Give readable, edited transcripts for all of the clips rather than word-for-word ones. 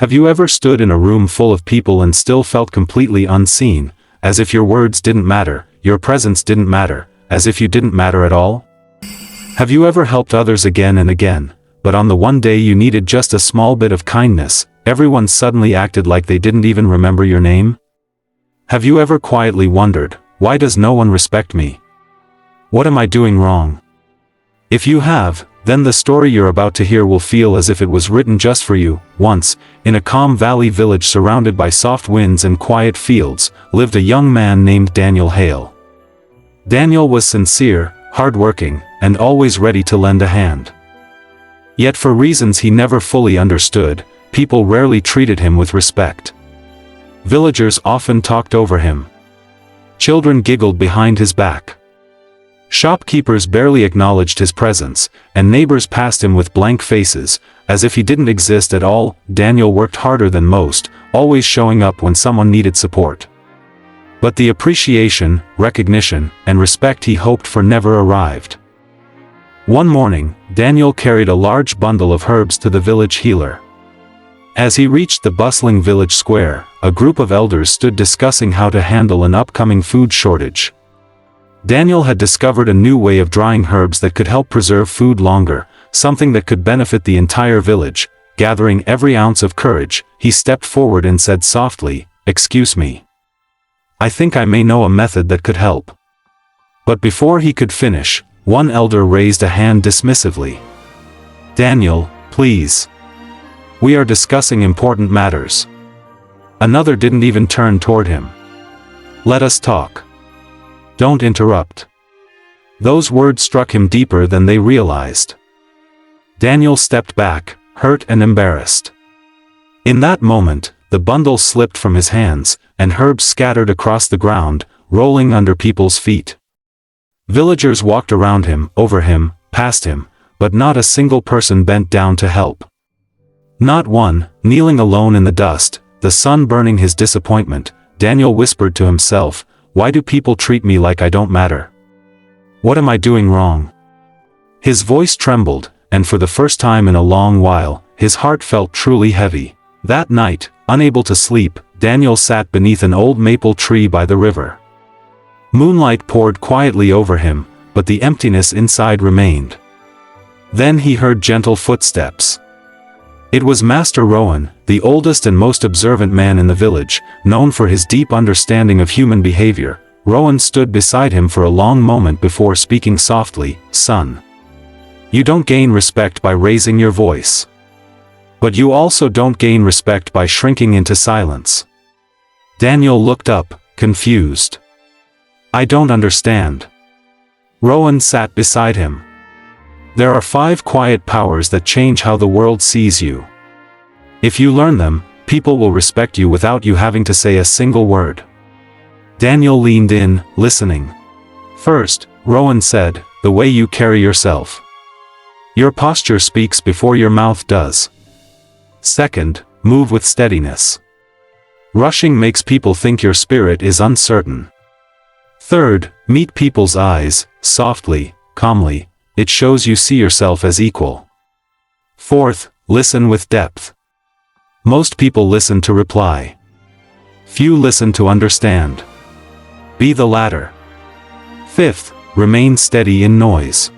Have you ever stood in a room full of people and still felt completely unseen, as if your words didn't matter, your presence didn't matter, as if you didn't matter at all? Have you ever helped others again and again, but on the one day you needed just a small bit of kindness, everyone suddenly acted like they didn't even remember your name? Have you ever quietly wondered, why does no one respect me? What am I doing wrong? If you have, then the story you're about to hear will feel as if it was written just for you. Once, in a calm valley village surrounded by soft winds and quiet fields, lived a young man named Daniel Hale. Daniel was sincere, hardworking, and always ready to lend a hand. Yet for reasons he never fully understood, people rarely treated him with respect. Villagers often talked over him. Children giggled behind his back. Shopkeepers barely acknowledged his presence, and neighbors passed him with blank faces, as if he didn't exist at all. Daniel worked harder than most, always showing up when someone needed support. But the appreciation, recognition, and respect he hoped for never arrived. One morning, Daniel carried a large bundle of herbs to the village healer. As he reached the bustling village square, a group of elders stood discussing how to handle an upcoming food shortage. Daniel had discovered a new way of drying herbs that could help preserve food longer, something that could benefit the entire village. Gathering every ounce of courage, he stepped forward and said softly, "Excuse me. I think I may know a method that could help." But before he could finish, one elder raised a hand dismissively. "Daniel, please. We are discussing important matters." Another didn't even turn toward him. "Let us talk. Don't interrupt." Those words struck him deeper than they realized. Daniel stepped back, hurt and embarrassed. In that moment, the bundle slipped from his hands, and herbs scattered across the ground, rolling under people's feet. Villagers walked around him, over him, past him, but not a single person bent down to help. Not one. Kneeling alone in the dust, the sun burning his disappointment, Daniel whispered to himself, "Why do people treat me like I don't matter? What am I doing wrong?" His voice trembled, and for the first time in a long while, his heart felt truly heavy. That night, unable to sleep, Daniel sat beneath an old maple tree by the river. Moonlight poured quietly over him, but the emptiness inside remained. Then he heard gentle footsteps. It was Master Rowan, the oldest and most observant man in the village, known for his deep understanding of human behavior. Rowan stood beside him for a long moment before speaking softly, "Son, you don't gain respect by raising your voice. But you also don't gain respect by shrinking into silence." Daniel looked up, confused. "I don't understand." Rowan sat beside him. "There are 5 quiet powers that change how the world sees you. If you learn them, people will respect you without you having to say a single word." Daniel leaned in, listening. "First," Rowan said, "the way you carry yourself. Your posture speaks before your mouth does. Second, move with steadiness. Rushing makes people think your spirit is uncertain. Third, meet people's eyes, softly, calmly. It shows you see yourself as equal. Fourth, listen with depth. Most people listen to reply. Few listen to understand. Be the latter. Fifth, remain steady in noise.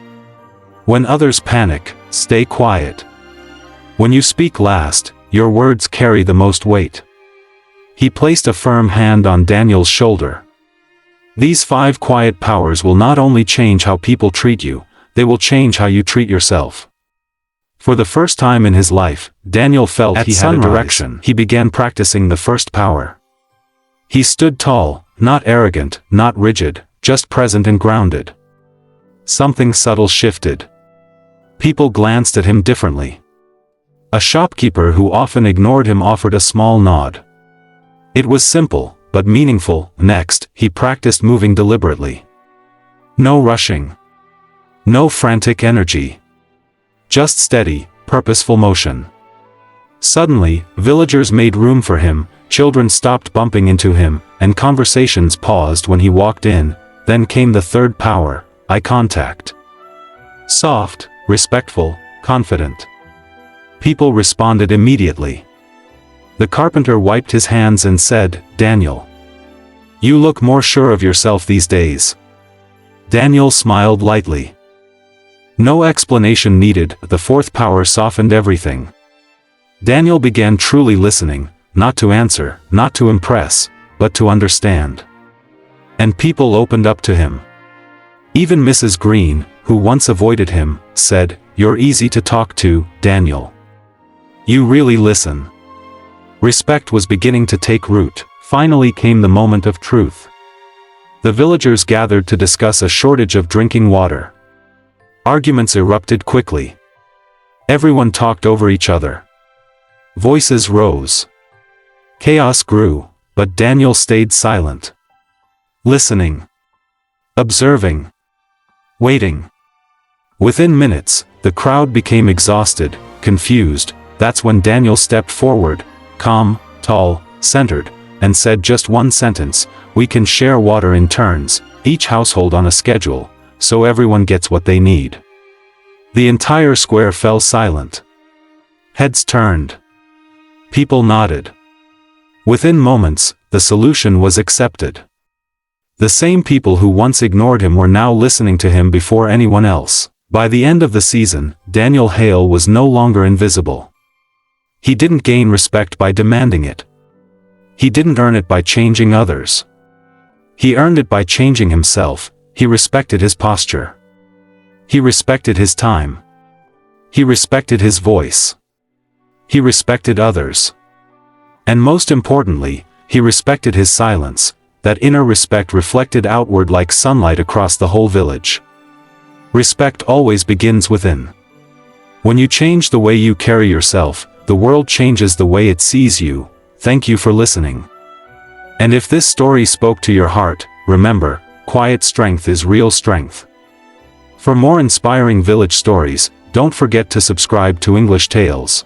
When others panic, stay quiet. When you speak last, your words carry the most weight." He placed a firm hand on Daniel's shoulder. "These 5 quiet powers will not only change how people treat you, they will change how you treat yourself." For the first time in his life, Daniel felt he had a direction. He began practicing the first power. He stood tall, not arrogant, not rigid, just present and grounded. Something subtle shifted. People glanced at him differently. A shopkeeper who often ignored him offered a small nod. It was simple, but meaningful. Next, he practiced moving deliberately. No rushing. No frantic energy. Just steady, purposeful motion. Suddenly, villagers made room for him, children stopped bumping into him, and conversations paused when he walked in. Then came the third power, eye contact. Soft, respectful, confident. People responded immediately. The carpenter wiped his hands and said, "Daniel, you look more sure of yourself these days." Daniel smiled lightly. No explanation needed, the fourth power softened everything. Daniel began truly listening, not to answer, not to impress, but to understand. And people opened up to him. Even Mrs. Green, who once avoided him, said, "You're easy to talk to, Daniel. You really listen." Respect was beginning to take root. Finally came the moment of truth. The villagers gathered to discuss a shortage of drinking water. Arguments erupted quickly. Everyone talked over each other. Voices rose. Chaos grew, but Daniel stayed silent. Listening. Observing. Waiting. Within minutes, the crowd became exhausted, confused. That's when Daniel stepped forward, calm, tall, centered, and said just one sentence: "We can share water in turns, each household on a schedule, so everyone gets what they need." The entire square fell silent. Heads turned. People nodded. Within moments, the solution was accepted. The same people who once ignored him were now listening to him before anyone else. By the end of the season, Daniel Hale was no longer invisible. He didn't gain respect by demanding it. He didn't earn it by changing others. He earned it by changing himself. He respected his posture. He respected his time. He respected his voice. He respected others. And most importantly, he respected his silence. That inner respect reflected outward like sunlight across the whole village. Respect always begins within. When you change the way you carry yourself, the world changes the way it sees you. Thank you for listening. And if this story spoke to your heart, remember, quiet strength is real strength. For more inspiring village stories, don't forget to subscribe to English Tales.